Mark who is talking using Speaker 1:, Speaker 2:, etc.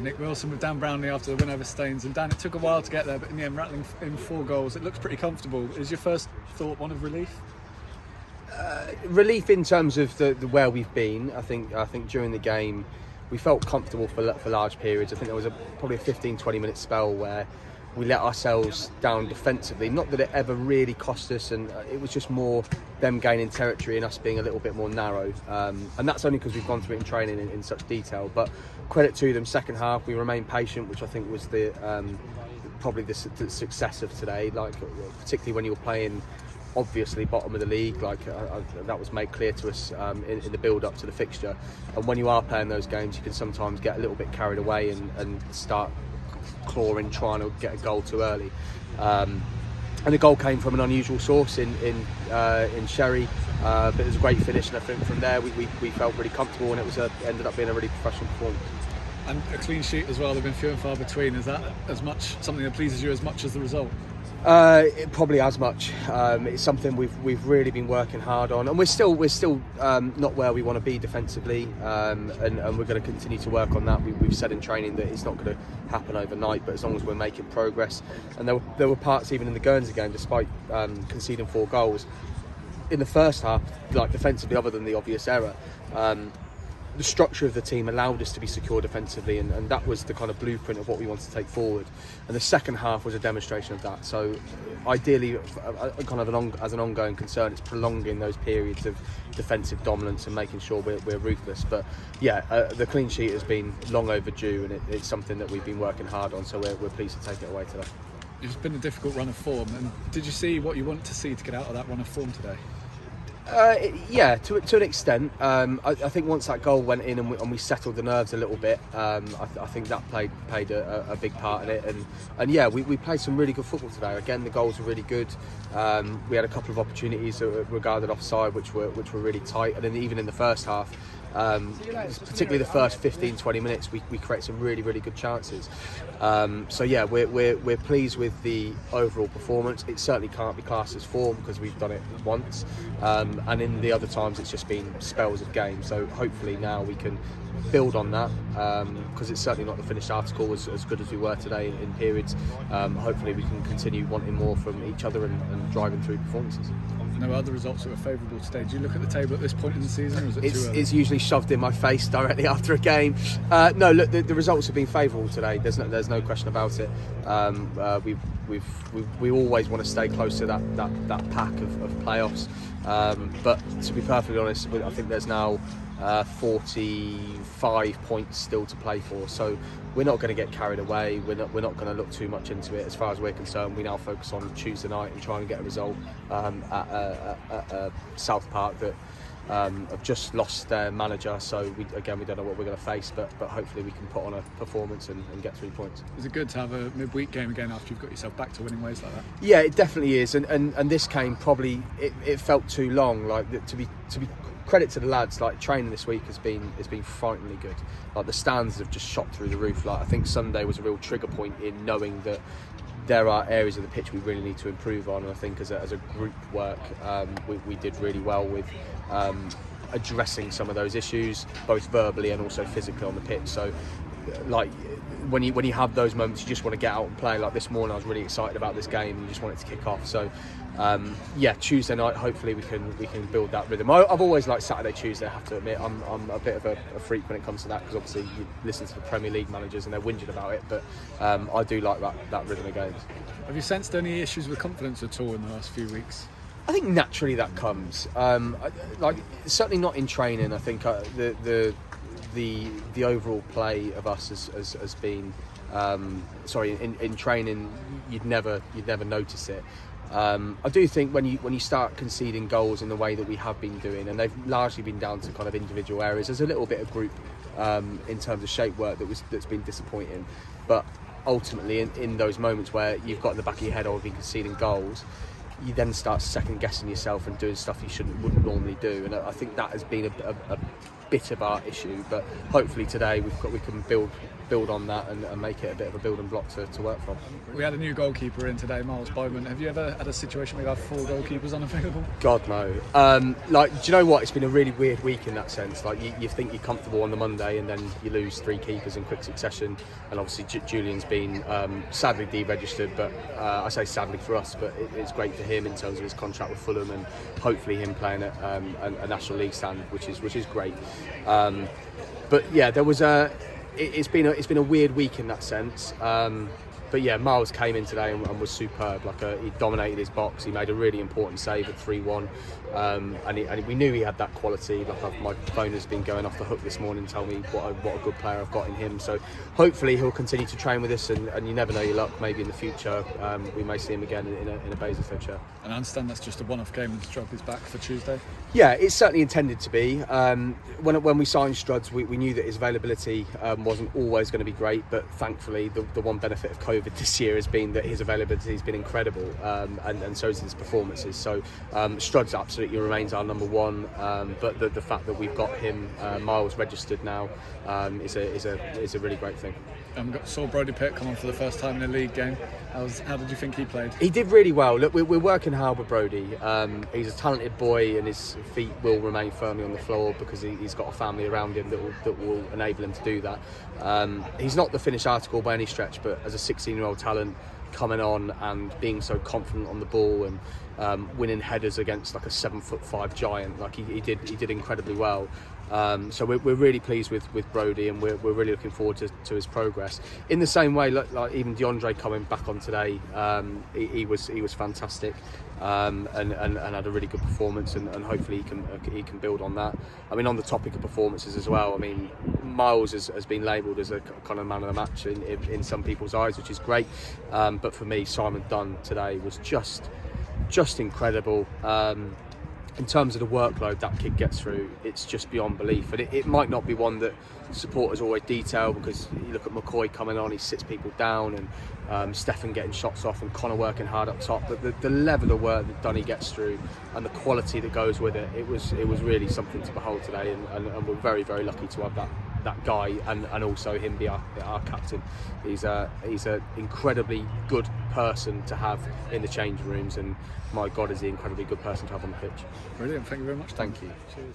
Speaker 1: Nick Wilson with Dan Browlie after the win over Staines. And Dan, it took a while to get there, but in the end, rattling in 4 goals, it looks pretty comfortable. Is your first thought one of relief?
Speaker 2: Relief in terms of the where we've been. I think during the game we felt comfortable for large periods. I think there was probably a 15-20 minute spell where we let ourselves down defensively. Not that it ever really cost us, and it was just more them gaining territory and us being a little bit more narrow. And that's only because we've gone through it in training in such detail. But credit to them, second half we remained patient, which I think was probably the success of today. Like particularly when you're playing obviously bottom of the league, that was made clear to us in the build up to the fixture. And when you are playing those games, you can sometimes get a little bit carried away and start clawing, trying to get a goal too early. And the goal came from an unusual source in Sherry, but it was a great finish, and I think from there we felt really comfortable, and it ended up being a really professional performance.
Speaker 1: And a clean sheet as well. They've been few and far between. Is that something that pleases you as much as the result?
Speaker 2: Probably as much. It's something we've really been working hard on, and we're still not where we want to be defensively, and we're going to continue to work on that. We've said in training that it's not going to happen overnight, but as long as we're making progress. And there were parts even in the Guernsey game, despite conceding 4 goals in the first half, like defensively, other than the obvious error. The structure of the team allowed us to be secure defensively, and that was the kind of blueprint of what we wanted to take forward. And the second half was a demonstration of that. So ideally, kind of as an ongoing concern, it's prolonging those periods of defensive dominance and making sure we're ruthless. But yeah, the clean sheet has been long overdue, and it's something that we've been working hard on, so we're pleased to take it away today.
Speaker 1: It's been a difficult run of form, and did you see what you want to see to get out of that run of form today?
Speaker 2: Yeah, to an extent. I think once that goal went in and we settled the nerves a little bit, I think that played a big part in it. And yeah, we played some really good football today. Again, the goals were really good. We had a couple of opportunities that were regarded offside, which were really tight. And then even in the first half, particularly the first 15-20 minutes, we create some really good chances. So yeah, we're pleased with the overall performance. It certainly can't be classed as form because we've done it once, and in the other times it's just been spells of games. So hopefully now we can build on that, because it's certainly not the finished article as good as we were today in periods. Hopefully we can continue wanting more from each other and driving through performances.
Speaker 1: No other results that were favourable today. Do you look at the table at this point in the season, or is it too early?
Speaker 2: It's usually shoved in my face directly after a game. No, look, the results have been favourable today. There's no question about it. We always want to stay close to that pack of playoffs. But to be perfectly honest, I think there's now 45 points still to play for. So we're not going to get carried away. We're not going to look too much into it. As far as we're concerned, we now focus on Tuesday night and try and get a result at South Park that have just lost their manager. So we don't know what we're going to face, but hopefully we can put on a performance and get 3 points.
Speaker 1: Is it good to have a midweek game again after you've got yourself back to winning ways like that?
Speaker 2: Yeah, it definitely is. And this game probably it felt too long. Like to be credit to the lads, like training this week has been frighteningly good. Like the stands have just shot through the roof. Like I think Sunday was a real trigger point in knowing that there are areas of the pitch we really need to improve on. And I think as a group work, we did really well with addressing some of those issues, both verbally and also physically on the pitch. So like when you have those moments, you just want to get out and play. Like this morning I was really excited about this game and just wanted to kick off. So yeah, Tuesday night hopefully we can build that rhythm. I've always liked Saturday, Tuesday. I have to admit I'm a bit of a freak when it comes to that, because obviously you listen to the Premier League managers and they're whinging about it, but I do like that rhythm of games.
Speaker 1: Have you sensed any issues with confidence at all in the last few weeks?
Speaker 2: I think naturally that comes. Like certainly not in training. I think the overall play of us has been in training you'd never notice it. I do think when you start conceding goals in the way that we have been doing, and they've largely been down to kind of individual areas, there's a little bit of group in terms of shape work that's been disappointing. But ultimately in those moments where you've got in the back of your head or been conceding goals, you then start second guessing yourself and doing stuff you wouldn't normally do. And I think that has been a bit of our issue, but hopefully today we can build build on that and make it a bit of a building block to work from.
Speaker 1: We had a new goalkeeper in today, Miles Bowman. Have you ever had a situation where you have 4 goalkeepers unavailable?
Speaker 2: God, no. Like, do you know what? It's been a really weird week in that sense. Like, you think you're comfortable on the Monday, and then you lose 3 keepers in quick succession. And obviously, Julian's been sadly deregistered, but I say sadly for us, but it's great for him in terms of his contract with Fulham, and hopefully him playing at a National League stand, which is great. But yeah, there was it's been a weird week in that sense. But yeah, Miles came in today and was superb. Like, he dominated his box. He made a really important save at 3-1, and we knew he had that quality. Like, my phone has been going off the hook this morning, tell me what a good player I've got in him. So hopefully he'll continue to train with us, and you never know your luck. Maybe in the future we may see him again in a Basingstoke shirt.
Speaker 1: And I understand that's just a one-off game, and Strug is back for Tuesday.
Speaker 2: Yeah, it's certainly intended to be. When we signed Struds, we knew that his availability wasn't always going to be great, but thankfully the one benefit of COVID this year has been that his availability has been incredible, and so has his performances. So Struds absolutely remains our number one, but the fact that we've got him, Miles, registered now is a really great thing.
Speaker 1: Saw Brodie Pitt come on for the first time in a league game. How did you think he played?
Speaker 2: He did really well. Look, we're working hard with Brodie. He's a talented boy, and his feet will remain firmly on the floor because he's got a family around him that will enable him to do that. He's not the finished article by any stretch, but as a 16-year-old talent coming on and being so confident on the ball and winning headers against like a 7'5" giant, like he did incredibly well. So we're really pleased with Brodie, and we're really looking forward to his progress. In the same way, like even DeAndre coming back on today, he was fantastic, and had a really good performance, and hopefully he can build on that. I mean, on the topic of performances as well, I mean, Miles has been labelled as a kind of man of the match in some people's eyes, which is great. But for me, Simon Dunn today was just incredible. In terms of the workload that kid gets through, it's just beyond belief. And it might not be one that supporters always detail, because you look at McCoy coming on, he sits people down, and Stefan getting shots off, and Connor working hard up top. But the level of work that Dunny gets through and the quality that goes with it, it was really something to behold today. And we're very, very lucky to have that guy, and also him be our captain. He's an incredibly good person to have in the changing rooms, and my God, is he an incredibly good person to have on the pitch.
Speaker 1: Brilliant, thank you very much, Tom.
Speaker 2: Thank you.
Speaker 1: Cheers.